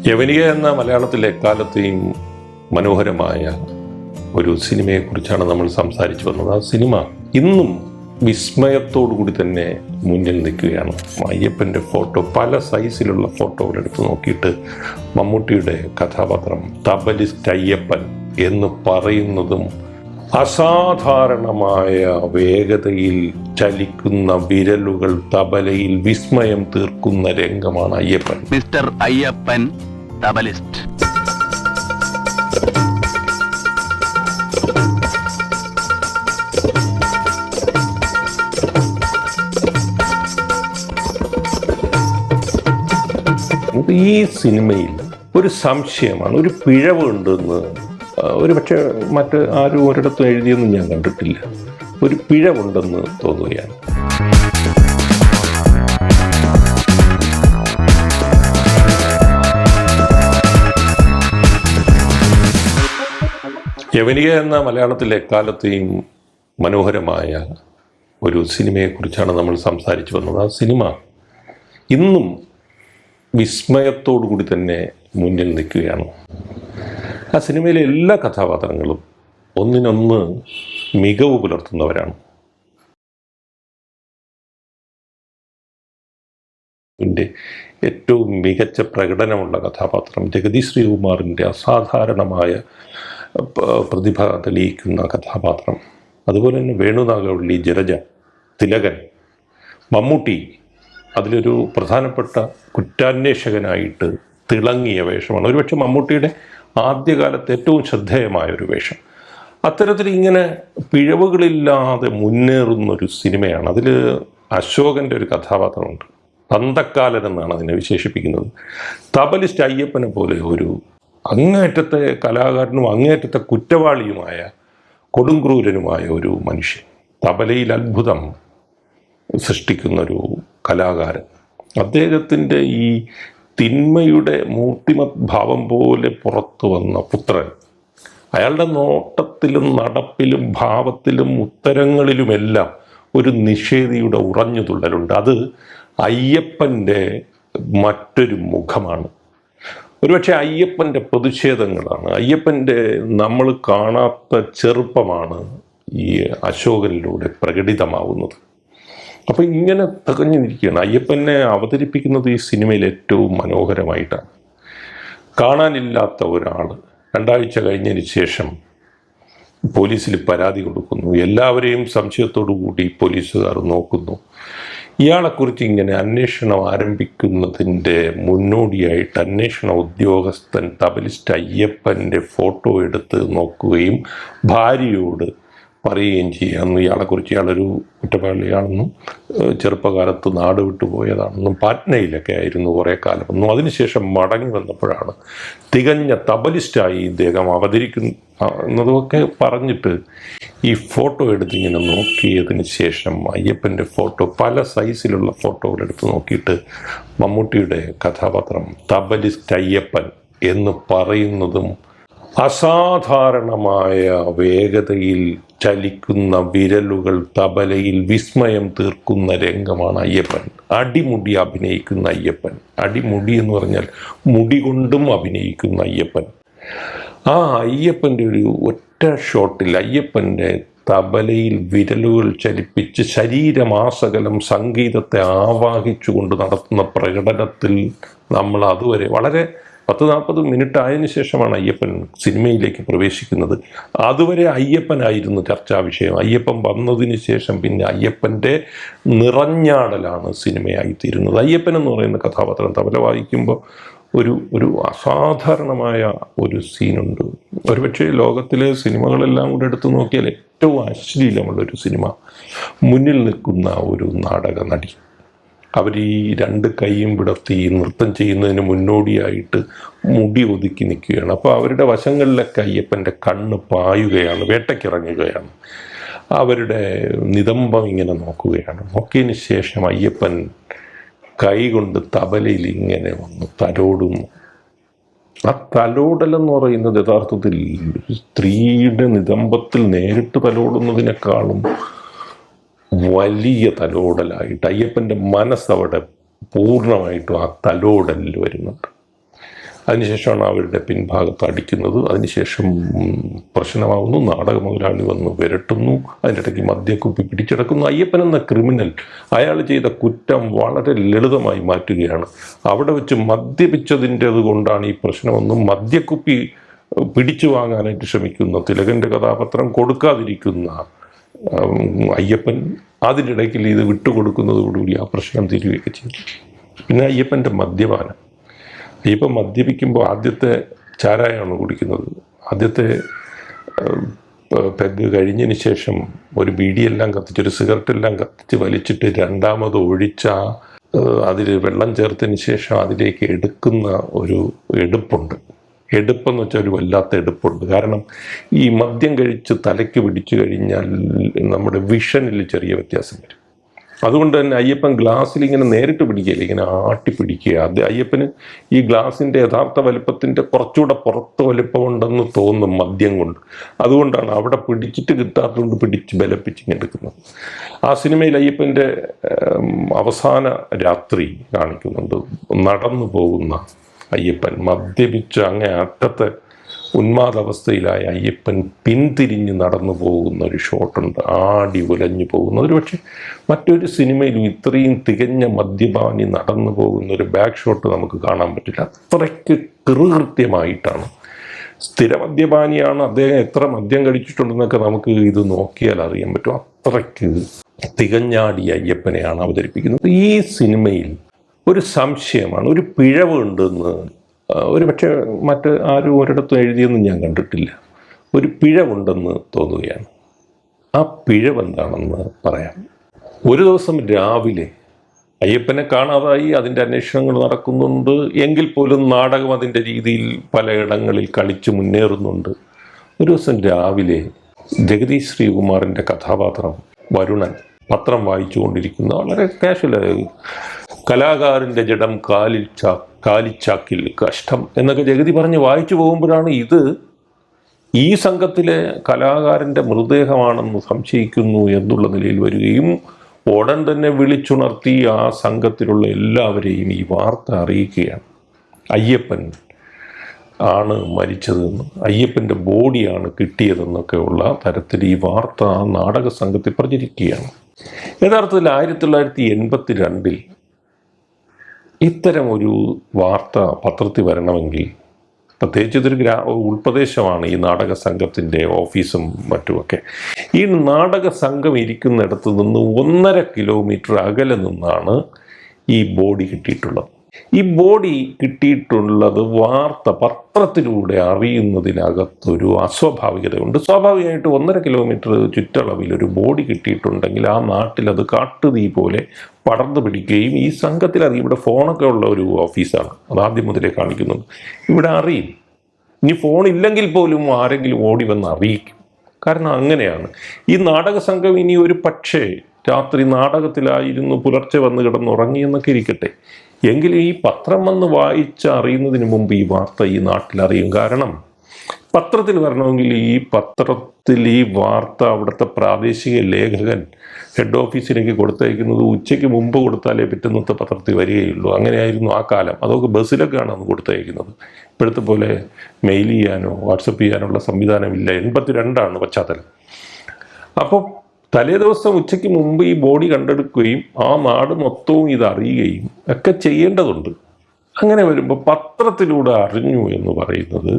യവനിക എന്ന മലയാളത്തിലെ എക്കാലത്തെയും മനോഹരമായ ഒരു സിനിമയെക്കുറിച്ചാണ് നമ്മൾ സംസാരിച്ചു വന്നത്. ആ സിനിമ ഇന്നും വിസ്മയത്തോടു കൂടി തന്നെ മുന്നിൽ നിൽക്കുകയാണ്. അയ്യപ്പൻ്റെ ഫോട്ടോ, പല സൈസിലുള്ള ഫോട്ടോകൾ എടുത്ത് നോക്കിയിട്ട് മമ്മൂട്ടിയുടെ കഥാപാത്രം തബലിസ്റ്റ് അയ്യപ്പൻ എന്ന് പറയുന്നതും അസാധാരണമായ വേഗതയിൽ ചലിക്കുന്ന വിരലുകൾ തബലയിൽ വിസ്മയം തീർക്കുന്ന രംഗമാണ് അയ്യപ്പൻ. മിസ്റ്റർ അയ്യപ്പൻ തബലിസ്റ്റ്. ഈ സിനിമയിൽ ഒരു സംശയമാണ്, ഒരു പിഴവുണ്ടെന്ന് ഒരു പക്ഷേ മറ്റ് ആരും ഒരിടത്തും എഴുതിയെന്നും ഞാൻ കണ്ടിട്ടില്ല. ഒരു പിഴവുണ്ടെന്ന് തോന്നുകയാണ്. യവനിക എന്ന മലയാളത്തിലെ എക്കാലത്തെയും മനോഹരമായ ഒരു സിനിമയെക്കുറിച്ചാണ് നമ്മൾ സംസാരിച്ചു വന്നത്. ആ സിനിമ ഇന്നും വിസ്മയത്തോടു കൂടി തന്നെ മുന്നിൽ നിൽക്കുകയാണ്. ആ സിനിമയിലെ എല്ലാ കഥാപാത്രങ്ങളും ഒന്നിനൊന്ന് മികവ് പുലർത്തുന്നവരാണ്. ഇതിൻ്റെ ഏറ്റവും മികച്ച പ്രകടനമുള്ള കഥാപാത്രം ജഗതി ശ്രീകുമാറിൻ്റെ അസാധാരണമായ പ്രതിഭ തെളിയിക്കുന്ന കഥാപാത്രം, അതുപോലെ തന്നെ വേണുനാഗവള്ളി, ജലജ, തിലകൻ, മമ്മൂട്ടി അതിലൊരു പ്രധാനപ്പെട്ട കുറ്റാന്വേഷകനായിട്ട് തിളങ്ങിയ വേഷമാണ്. ഒരുപക്ഷെ മമ്മൂട്ടിയുടെ ആദ്യകാലത്ത് ഏറ്റവും ശ്രദ്ധേയമായൊരു വേഷം. അത്തരത്തിൽ ഇങ്ങനെ പിഴവുകളില്ലാതെ മുന്നേറുന്നൊരു സിനിമയാണ്. അതിൽ അശോകൻ്റെ ഒരു കഥാപാത്രമുണ്ട്, തന്തക്കാലൻ എന്നാണ് അതിനെ വിശേഷിപ്പിക്കുന്നത്. തബലിസ്റ്റ് അയ്യപ്പനെ പോലെ ഒരു അങ്ങേറ്റത്തെ കലാകാരനും അങ്ങേറ്റത്തെ കുറ്റവാളിയുമായ കൊടുങ്ക്രൂരനുമായ ഒരു മനുഷ്യൻ, തബലയിൽ അത്ഭുതം സൃഷ്ടിക്കുന്നൊരു കലാകാരൻ. അദ്ദേഹത്തിൻ്റെ ഈ തിന്മയുടെ മൂർത്തിമത് ഭാവം പോലെ പുറത്തു വന്ന പുത്രൻ, അയാളുടെ നോട്ടത്തിലും നടപ്പിലും ഭാവത്തിലും ഉത്തരങ്ങളിലുമെല്ലാം ഒരു നിഷേധിയുടെ ഉറഞ്ഞുതുള്ളലുണ്ട്. അത് അയ്യപ്പൻ്റെ മറ്റൊരു മുഖമാണ്. ഒരുപക്ഷെ അയ്യപ്പൻ്റെ പ്രതിഷേധങ്ങളാണ്, അയ്യപ്പൻ്റെ നമ്മൾ കാണാത്ത ചെറുപ്പമാണ് ഈ അശോകനിലൂടെ പ്രകടിതമാവുന്നത്. അപ്പോൾ ഇങ്ങനെ തികഞ്ഞിരിക്കുകയാണ്. അയ്യപ്പനെ അവതരിപ്പിക്കുന്നത് ഈ സിനിമയിൽ ഏറ്റവും മനോഹരമായിട്ടാണ്. കാണാനില്ലാത്ത ഒരാൾ 2 ആഴ്ച കഴിഞ്ഞതിന് ശേഷം പോലീസിൽ പരാതി കൊടുക്കുന്നു. എല്ലാവരെയും സംശയത്തോടു കൂടി പോലീസുകാർ നോക്കുന്നു. ഇയാളെക്കുറിച്ച് ഇങ്ങനെ അന്വേഷണം ആരംഭിക്കുന്നതിൻ്റെ മുന്നോടിയായിട്ട് അന്വേഷണ ഉദ്യോഗസ്ഥൻ തബലിസ്റ്റ് അയ്യപ്പൻ്റെ ഫോട്ടോ എടുത്ത് നോക്കുകയും ഭാര്യയോട് പറയുകയും ചെയ്യാമെന്നും ഇയാളെക്കുറിച്ച് ഇയാളൊരു കുറ്റവാളിയാണെന്നും ചെറുപ്പകാലത്ത് നാട് വിട്ടുപോയതാണെന്നും പാറ്റ്നയിലൊക്കെ ആയിരുന്നു കുറേ കാലമെന്നും അതിനുശേഷം മടങ്ങി വന്നപ്പോഴാണ് തികഞ്ഞ തബലിസ്റ്റായി ഇദ്ദേഹം അവതരിക്കുന്നതൊക്കെ പറഞ്ഞിട്ട് ഈ ഫോട്ടോ എടുത്തിങ്ങനെ നോക്കിയതിന് ശേഷം അയ്യപ്പൻ്റെ ഫോട്ടോ, പല സൈസിലുള്ള ഫോട്ടോകൾ എടുത്ത് നോക്കിയിട്ട് മമ്മൂട്ടിയുടെ കഥാപാത്രം തബലിസ്റ്റ് അയ്യപ്പൻ എന്ന് പറയുന്നതും അസാധാരണമായ വേഗതയിൽ ചലിക്കുന്ന വിരലുകൾ തബലയിൽ വിസ്മയം തീർക്കുന്ന രംഗമാണ് അയ്യപ്പൻ. അടിമുടി അഭിനയിക്കുന്ന അയ്യപ്പൻ, അടിമുടി എന്ന് പറഞ്ഞാൽ മുടി കൊണ്ടും അഭിനയിക്കുന്ന അയ്യപ്പൻ. ആ അയ്യപ്പൻ്റെ ഒരു ഒറ്റ ഷോട്ടിൽ അയ്യപ്പൻ്റെ തബലയിൽ വിരലുകൾ ചലിപ്പിച്ച് ശരീരമാസകലം സംഗീതത്തെ ആവാഹിച്ചുകൊണ്ട് നടത്തുന്ന പ്രകടനത്തിൽ നമ്മൾ അതുവരെ വളരെ 10-40 മിനിറ്റ് ആയതിനു ശേഷമാണ് അയ്യപ്പൻ സിനിമയിലേക്ക് പ്രവേശിക്കുന്നത്. അതുവരെ അയ്യപ്പനായിരുന്നു ചർച്ചാ വിഷയം. അയ്യപ്പൻ വന്നതിന് ശേഷം പിന്നെ അയ്യപ്പൻ്റെ നിറഞ്ഞാടലാണ് സിനിമയായിത്തീരുന്നത്. അയ്യപ്പൻ എന്ന് പറയുന്ന കഥാപാത്രം തബല വായിക്കുമ്പോൾ ഒരു അസാധാരണമായ ഒരു സീനുണ്ട്. ഒരുപക്ഷെ ലോകത്തിലെ സിനിമകളെല്ലാം കൂടെ എടുത്തു നോക്കിയാൽ ഏറ്റവും അശ്ലീലമുള്ളൊരു സിനിമ, മുന്നിൽ നിൽക്കുന്ന ഒരു നാടക നടി. അവർ ഈ 2 കൈയും വിടർത്തി നൃത്തം ചെയ്യുന്നതിന് മുന്നോടിയായിട്ട് മുടി ഒതുക്കി നിൽക്കുകയാണ്. അപ്പോൾ അവരുടെ വശങ്ങളിലൊക്കെ അയ്യപ്പൻ്റെ കണ്ണ് പായുകയാണ്, വേട്ടയ്ക്കിറങ്ങുകയാണ്. അവരുടെ നിതംബം ഇങ്ങനെ നോക്കുകയാണ്. നോക്കിയതിന് ശേഷം അയ്യപ്പൻ കൈ കൊണ്ട് തബലയിൽ ഇങ്ങനെ വന്ന് തലോടുന്നു. ആ തലോടലെന്ന് പറയുന്നത് യഥാർത്ഥത്തിൽ സ്ത്രീയുടെ നിതംബത്തിൽ നേരിട്ട് തലോടുന്നതിനേക്കാളും വലിയ തലോടലായിട്ട് അയ്യപ്പൻ്റെ മനസ്സവിടെ പൂർണ്ണമായിട്ടും ആ തലോടലിൽ വരുന്നുണ്ട്. അതിനുശേഷമാണ് അവരുടെ പിൻഭാഗത്ത് അടിക്കുന്നത്. അതിനുശേഷം പ്രശ്നമാവുന്നു. നാടക മുതലാളി വന്ന് വിരട്ടുന്നു. അതിൻ്റെ ഇടയ്ക്ക് മദ്യക്കുപ്പി പിടിച്ചെടുക്കുന്നു. അയ്യപ്പൻ എന്ന ക്രിമിനൽ അയാൾ ചെയ്ത കുറ്റം വളരെ ലളിതമായി മാറ്റുകയാണ്. അവിടെ വെച്ച് മദ്യപിച്ചതിൻ്റെത് കൊണ്ടാണ് ഈ പ്രശ്നമെന്നും മദ്യക്കുപ്പി പിടിച്ചു വാങ്ങാനായിട്ട് ശ്രമിക്കുന്ന തിലകൻ്റെ കഥാപാത്രം കൊടുക്കാതിരിക്കുന്ന അയ്യപ്പൻ അതിൻ്റെ ഇടയ്ക്ക് ഇത് വിട്ടുകൊടുക്കുന്നതോടുകൂടി ആ പ്രശ്നം തീരുകയൊക്കെ ചെയ്തു. പിന്നെ അയ്യപ്പൻ്റെ മദ്യപാനം. അയ്യപ്പൻ മദ്യപിക്കുമ്പോൾ ആദ്യത്തെ ചാരായമാണ് കുടിക്കുന്നത്. ആദ്യത്തെ പെഗ് കഴിഞ്ഞതിന് ശേഷം ഒരു ബീഡിയെല്ലാം കത്തിച്ച്, ഒരു സിഗരറ്റെല്ലാം കത്തിച്ച് വലിച്ചിട്ട് രണ്ടാമത് ഒഴിച്ച അതിൽ വെള്ളം ചേർത്തതിന് ശേഷം അതിലേക്ക് എടുക്കുന്ന ഒരു എടുപ്പുണ്ട്. എടുപ്പെന്ന് വെച്ചാൽ ഒരു വല്ലാത്ത എടുപ്പുണ്ട്. കാരണം ഈ മദ്യം കഴിച്ച് തലയ്ക്ക് പിടിച്ചു കഴിഞ്ഞാൽ നമ്മുടെ വിഷനിൽ ചെറിയ വ്യത്യാസം വരും. അതുകൊണ്ട് തന്നെ അയ്യപ്പൻ ഗ്ലാസ്സിൽ ഇങ്ങനെ നേരിട്ട് പിടിക്കുകയില്ല, ഇങ്ങനെ ആട്ടിപ്പിടിക്കുക. അത് അയ്യപ്പന് ഈ ഗ്ലാസിൻ്റെ യഥാർത്ഥ വലുപ്പത്തിൻ്റെ കുറച്ചുകൂടെ പുറത്ത് വലുപ്പമുണ്ടെന്ന് തോന്നും മദ്യം കൊണ്ട്. അതുകൊണ്ടാണ് അവിടെ പിടിച്ചിട്ട് കിട്ടാത്തതുകൊണ്ട് പിടിച്ച് ബലപ്പിച്ചിങ്ങനെ എടുക്കുന്നത്. ആ സിനിമയിൽ അയ്യപ്പൻ്റെ അവസാന രാത്രി കാണിക്കുന്നുണ്ട്. നടന്നു പോകുന്ന അയ്യപ്പൻ മദ്യപിച്ച് അങ്ങേ അറ്റത്തെ ഉന്മാദാവസ്ഥയിലായ അയ്യപ്പൻ പിന്തിരിഞ്ഞ് നടന്നു പോകുന്ന ഒരു ഷോട്ടുണ്ട്. ആടി ഉലഞ്ഞു പോകുന്ന ഒരു, പക്ഷേ മറ്റൊരു സിനിമയിലും ഇത്രയും തികഞ്ഞ മദ്യപാനി നടന്നു പോകുന്ന ഒരു ബാക്ക് ഷോട്ട് നമുക്ക് കാണാൻ പറ്റില്ല. അത്രയ്ക്ക് കൃത്യമായിട്ടാണ്. സ്ഥിര മദ്യപാനിയാണ് അദ്ദേഹം, എത്ര മദ്യം കഴിച്ചിട്ടുണ്ടെന്നൊക്കെ നമുക്ക് ഇത് നോക്കിയാൽ അറിയാൻ പറ്റും. അത്രയ്ക്ക് തികഞ്ഞാടി അയ്യപ്പനെയാണ് അവതരിപ്പിക്കുന്നത്. ഈ സിനിമയിൽ ഒരു സംശയമാണ്, ഒരു പിഴവുണ്ടെന്ന് ഒരു പക്ഷേ ആരും ഒരിടത്തും എഴുതിയൊന്നും ഞാൻ കണ്ടിട്ടില്ല. ഒരു പിഴവുണ്ടെന്ന് തോന്നുകയാണ്. ആ പിഴവ് എന്താണെന്ന് പറയാം. ഒരു ദിവസം രാവിലെ അയ്യപ്പനെ കാണാതായി, അതിൻ്റെ അന്വേഷണങ്ങൾ നടക്കുന്നുണ്ട്. എങ്കിൽ പോലും നാടകം അതിൻ്റെ രീതിയിൽ പലയിടങ്ങളിൽ കളിച്ച് മുന്നേറുന്നുണ്ട്. ഒരു ദിവസം രാവിലെ ജഗദീഷ് ശ്രീകുമാറിൻ്റെ കഥാപാത്രം വരുണൻ പത്രം വായിച്ചു കൊണ്ടിരിക്കുന്ന വളരെ കാഷ്വലായി, കലാകാരൻ്റെ ജഡം കാലിച്ചാക്കിൽ കഷ്ടം എന്നൊക്കെ ജഗതി പറഞ്ഞ് വായിച്ചു പോകുമ്പോഴാണ് ഇത് ഈ സംഘത്തിലെ കലാകാരൻ്റെ മൃതദേഹമാണെന്ന് സംശയിക്കുന്നു എന്നുള്ള നിലയിൽ വരികയും ഉടൻ തന്നെ വിളിച്ചുണർത്തി ആ സംഘത്തിലുള്ള എല്ലാവരെയും ഈ വാർത്ത അറിയിക്കുകയാണ്. അയ്യപ്പൻ ആണ് മരിച്ചതെന്ന്, അയ്യപ്പൻ്റെ ബോഡിയാണ് കിട്ടിയതെന്നൊക്കെയുള്ള തരത്തിൽ ഈ വാർത്ത ആ നാടക സംഘത്തിൽ പ്രചരിക്കുകയാണ്. യഥാർത്ഥത്തിൽ 1982 ഇത്തരം ഒരു വാർത്ത പത്രത്തിൽ വരണമെങ്കിൽ, പ്രത്യേകിച്ച് ഇതൊരു ഉൾപ്രദേശമാണ് ഈ നാടക സംഘത്തിൻ്റെ ഓഫീസും മറ്റുമൊക്കെ, ഈ നാടക സംഘം ഇരിക്കുന്നിടത്ത് നിന്ന് 1.5 കിലോമീറ്റർ അകലെ നിന്നാണ് ഈ ബോഡി കിട്ടിയിട്ടുള്ളത്. ഈ ബോഡി കിട്ടിയിട്ടുള്ളത് വാർത്ത പത്രത്തിലൂടെ അറിയുന്നതിനകത്തൊരു അസ്വാഭാവികതയുണ്ട്. സ്വാഭാവികമായിട്ട് 1.5 കിലോമീറ്റർ ചുറ്റളവിൽ ഒരു ബോഡി കിട്ടിയിട്ടുണ്ടെങ്കിൽ ആ നാട്ടിൽ അത് കാട്ടുതീ പോലെ പടർന്നു പിടിക്കുകയും, ഈ സംഘത്തിൽ അറിയും. ഇവിടെ ഫോണൊക്കെ ഉള്ള ഒരു ഓഫീസാണ്, അത് ആദ്യം മുതലേ കാണിക്കുന്നുണ്ട്. ഇവിടെ അറിയും. ഇനി ഫോൺ ഇല്ലെങ്കിൽ പോലും ആരെങ്കിലും ഓടി വന്ന് അറിയിക്കും. കാരണം അങ്ങനെയാണ് ഈ നാടക സംഘം. ഇനി ഒരു പക്ഷേ രാത്രി നാടകത്തിലായിരുന്നു, പുലർച്ചെ വന്ന് കിടന്നുറങ്ങിയെന്നൊക്കെ ഇരിക്കട്ടെ, എങ്കിലും ഈ പത്രം വന്ന് വായിച്ച് അറിയുന്നതിന് മുമ്പ് ഈ വാർത്ത ഈ നാട്ടിലറിയും. കാരണം പത്രത്തിൽ വരണമെങ്കിൽ ഈ പത്രത്തിൽ ഈ വാർത്ത അവിടുത്തെ പ്രാദേശിക ലേഖകൻ ഹെഡ് ഓഫീസിലേക്ക് കൊടുത്തയക്കുന്നത് ഉച്ചയ്ക്ക് മുമ്പ് കൊടുത്താലേ പിറ്റന്നത്തെ പത്രത്തിൽ വരികയുള്ളൂ. അങ്ങനെയായിരുന്നു ആ കാലം. അതൊക്കെ ബസ്സിലൊക്കെയാണ് അന്ന് കൊടുത്തയക്കുന്നത്. ഇപ്പോഴത്തെ പോലെ മെയിൽ ചെയ്യാനോ വാട്സപ്പ് ചെയ്യാനുള്ള സംവിധാനമില്ല. 82 പശ്ചാത്തലം. അപ്പോൾ തലേ ദിവസം ഉച്ചയ്ക്ക് മുമ്പ് ഈ ബോഡി കണ്ടെടുക്കുകയും ആ നാട് മൊത്തവും ഇത് അറിയുകയും ഒക്കെ ചെയ്യേണ്ടതുണ്ട്. അങ്ങനെ വരുമ്പോൾ പത്രത്തിലൂടെ അറിഞ്ഞു എന്ന് പറയുന്നത്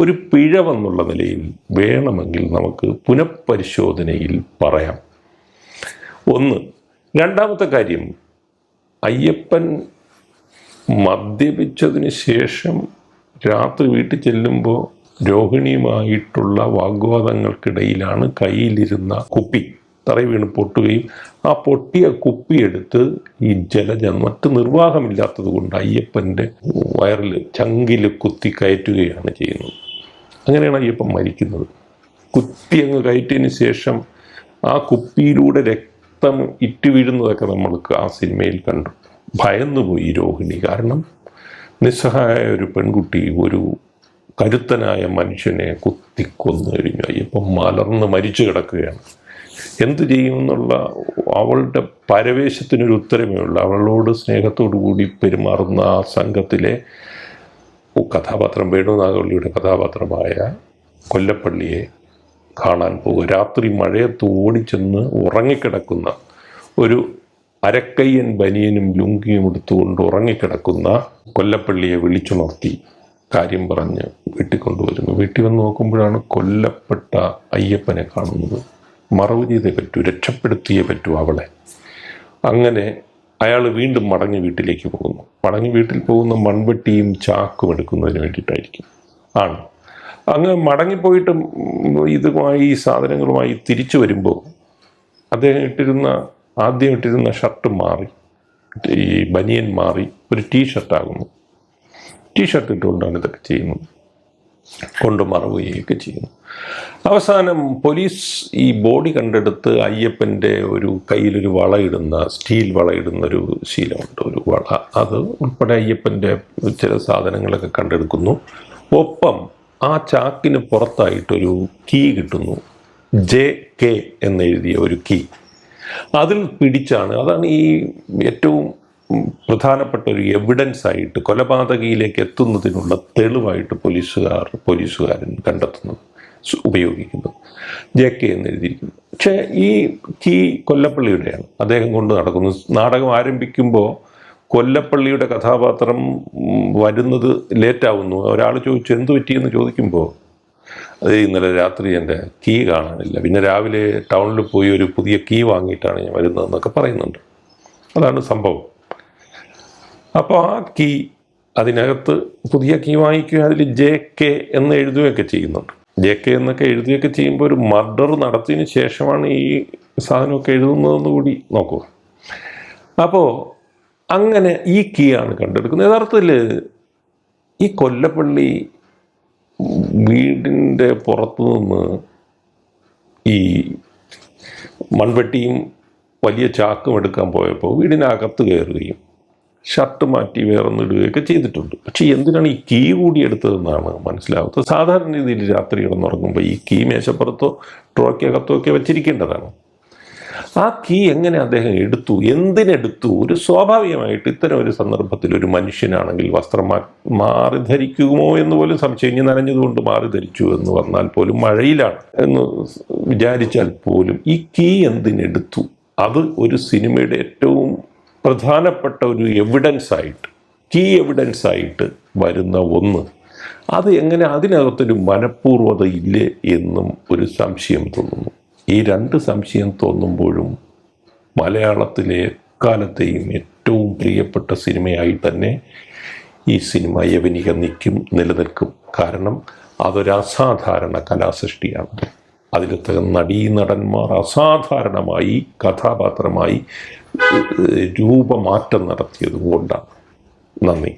ഒരു പിഴവെന്നുള്ള നിലയിൽ വേണമെങ്കിൽ നമുക്ക് പുനഃപരിശോധനയിൽ പറയാം. ഒന്ന്. രണ്ടാമത്തെ കാര്യം, അയ്യപ്പൻ മദ്യപിച്ചതിന് ശേഷം രാത്രി വീട്ടിൽ ചെല്ലുമ്പോൾ രോഹിണിയുമായിട്ടുള്ള വാഗ്വാദങ്ങൾക്കിടയിലാണ് കയ്യിലിരുന്ന കുപ്പി തറയിൽ വീണ് പൊട്ടുകയും ആ പൊട്ടിയ കുപ്പിയെടുത്ത് ഈ ജലജ മറ്റ് നിർവാഹമില്ലാത്തത് കൊണ്ട് അയ്യപ്പൻ്റെ വയറിൽ ചങ്കിൽ കുത്തി കയറ്റുകയാണ് ചെയ്യുന്നത്. അങ്ങനെയാണ് അയ്യപ്പൻ മരിക്കുന്നത്. കുത്തി അങ്ങ് കയറ്റിയതിന് ശേഷം ആ കുപ്പിയിലൂടെ രക്തം ഇറ്റു വീഴുന്നതൊക്കെ നമ്മൾക്ക് ആ സിനിമയിൽ കണ്ടു. ഭയന്നുപോയി രോഹിണി. കാരണം നിസ്സഹായ ഒരു പെൺകുട്ടി ഒരു കരുത്തനായ മനുഷ്യനെ കുത്തിക്കൊന്നു കഴിഞ്ഞു. അയ്യപ്പൻ മലർന്ന് മരിച്ചു കിടക്കുകയാണ്. എന്തു ചെയ്യുമെന്നുള്ള അവളുടെ പരവേശത്തിനൊരു ഉത്തരമേ ഉള്ളൂ. അവളോട് സ്നേഹത്തോടു കൂടി പെരുമാറുന്ന ആ സംഘത്തിലെ കഥാപാത്രം വേണുനാഗവള്ളിയുടെ കഥാപാത്രമായ കൊല്ലപ്പള്ളിയെ കാണാൻ പോകുക. രാത്രി മഴയത്ത് ഓടിച്ചെന്ന് ഉറങ്ങിക്കിടക്കുന്ന ഒരു അരക്കയ്യൻ ബനിയനും ലുങ്കിയും എടുത്തുകൊണ്ട് ഉറങ്ങിക്കിടക്കുന്ന കൊല്ലപ്പള്ളിയെ വിളിച്ചുണർത്തി കാര്യം പറഞ്ഞ് വീട്ടിൽ കൊണ്ടുവരുന്നു. വീട്ടിൽ വന്ന് നോക്കുമ്പോഴാണ് കൊല്ലപ്പെട്ട അയ്യപ്പനെ കാണുന്നത്. മറവ് ചെയ്തേ പറ്റൂ, രക്ഷപ്പെടുത്തിയേ പറ്റൂ അവളെ. അങ്ങനെ അയാൾ വീണ്ടും മടങ്ങി വീട്ടിലേക്ക് പോകുന്നു. മടങ്ങി വീട്ടിൽ പോകുന്ന മൺവെട്ടിയും ചാക്കും എടുക്കുന്നതിന് വേണ്ടിയിട്ടായിരിക്കും ആണ്. അങ്ങ് മടങ്ങിപ്പോയിട്ട് ഇതുമായി ഈ സാധനങ്ങളുമായി തിരിച്ചു വരുമ്പോൾ അദ്ദേഹം ആദ്യം ഇട്ടിരുന്ന ഷർട്ട് മാറി, ഈ ബനിയൻ മാറി ഒരു ടീഷർട്ടാകുന്നു. ടീഷർട്ട് ഇട്ടുകൊണ്ടാണ് ഇതൊക്കെ ചെയ്യുന്നത്, കൊണ്ട് മറവുകയൊക്കെ ചെയ്യുന്നു. അവസാനം പോലീസ് ഈ ബോഡി കണ്ടെടുത്ത് അയ്യപ്പൻ്റെ ഒരു കയ്യിലൊരു വളയിടുന്ന, സ്റ്റീൽ വളയിടുന്നൊരു ശീലമുണ്ട്, ഒരു വള, അത് ഉൾപ്പെടെ അയ്യപ്പൻ്റെ ചില സാധനങ്ങളൊക്കെ കണ്ടെടുക്കുന്നു. ഒപ്പം ആ ചാക്കിന് പുറത്തായിട്ടൊരു കീ കിട്ടുന്നു, JK എന്നെഴുതിയ ഒരു കീ. അതിൽ പിടിച്ചാണ്, അതാണ് ഈ ഏറ്റവും പ്രധാനപ്പെട്ട ഒരു എവിഡൻസ് ആയിട്ട്, കൊലപാതകയിലേക്ക് എത്തുന്നതിനുള്ള തെളിവായിട്ട് പോലീസുകാരൻ കണ്ടെത്തുന്നത്, ഉപയോഗിക്കുന്നത്. JK എന്നെഴുതിയിരിക്കുന്നു. പക്ഷേ ഈ കീ കൊല്ലപ്പള്ളിയുടെയാണ്. അദ്ദേഹം കൊണ്ട് നടക്കുന്നു. നാടകം ആരംഭിക്കുമ്പോൾ കൊല്ലപ്പള്ളിയുടെ കഥാപാത്രം വരുന്നത് ലേറ്റാവുന്നു. ഒരാൾ ചോദിച്ചു എന്ത് പറ്റിയെന്ന് ചോദിക്കുമ്പോൾ അത് ഇന്നലെ രാത്രി എൻ്റെ കീ കാണാനില്ല, പിന്നെ രാവിലെ ടൗണിൽ പോയി ഒരു പുതിയ കീ വാങ്ങിയിട്ടാണ് ഞാൻ വരുന്നതെന്നൊക്കെ പറയുന്നുണ്ട്. അതാണ് സംഭവം. അപ്പോൾ ആ കീ, അതിനകത്ത് പുതിയ കീ വാങ്ങിക്കുക, അതിൽ JK എന്ന് എഴുതുകയൊക്കെ ചെയ്യുന്നുണ്ട്. JK എന്നൊക്കെ എഴുതുകയൊക്കെ ചെയ്യുമ്പോൾ ഒരു മർഡർ നടത്തിയതിന് ശേഷമാണ് ഈ സാധനമൊക്കെ എഴുതുന്നതെന്ന് കൂടി നോക്കുക. അപ്പോൾ അങ്ങനെ ഈ കീ ആണ് കണ്ടെടുക്കുന്നത്. യഥാർത്ഥത്തിൽ ഈ കൊല്ലപ്പള്ളി വീടിൻ്റെ പുറത്തു നിന്ന് ഈ മൺവെട്ടിയും വലിയ ചാക്കും എടുക്കാൻ പോയപ്പോൾ വീടിനകത്ത് കയറുകയും ഷർട്ട് മാറ്റി വേറൊന്നിടുകയൊക്കെ ചെയ്തിട്ടുണ്ട്. പക്ഷേ എന്തിനാണ് ഈ കീ കൂടി എടുത്തതെന്നാണ് മനസ്സിലാവാത്തത്. സാധാരണ രീതിയിൽ രാത്രി കിടന്നുറങ്ങുമ്പോൾ ഈ കീ മേശപ്പുറത്തോ ഡ്രോയ്ക്കകത്തോ ഒക്കെ വെച്ചിരിക്കേണ്ടതാണ്. ആ കീ എങ്ങനെ അദ്ദേഹം എടുത്തു, എന്തിനെടുത്തു? ഒരു സ്വാഭാവികമായിട്ട് ഇത്തരം ഒരു സന്ദർഭത്തിൽ ഒരു മനുഷ്യനാണെങ്കിൽ വസ്ത്രം മാറി ധരിക്കുമോ എന്ന് പോലും സംശയം. ഇനി നനഞ്ഞതുകൊണ്ട് മാറി ധരിച്ചു എന്ന് പറഞ്ഞാൽ പോലും, മഴയിലാണ് എന്ന് വിചാരിച്ചാൽ പോലും ഈ കീ എന്തിനെടുത്തു? അത് ഒരു സിനിമയുടെ ഏറ്റവും പ്രധാനപ്പെട്ട ഒരു എവിഡൻസായിട്ട്, കീ എവിഡൻസായിട്ട് വരുന്ന ഒന്ന്. അത് എങ്ങനെ അതിനകത്തൊരു മനഃപൂർവ്വത ഇല്ലേ എന്നും ഒരു സംശയം തോന്നുന്നു. ഈ രണ്ട് സംശയം തോന്നുമ്പോഴും മലയാളത്തിലെ എക്കാലത്തെയും ഏറ്റവും പ്രിയപ്പെട്ട സിനിമയായി തന്നെ ഈ സിനിമ യവനിക നിലനിൽക്കും. കാരണം അതൊരു അസാധാരണ കലാസൃഷ്ടിയാണ്. അതിലത്തെ നടീനടന്മാർ അസാധാരണമായി കഥാപാത്രമായി രൂപമാറ്റം നടത്തിയത് കൊണ്ടാണ്. നന്ദി.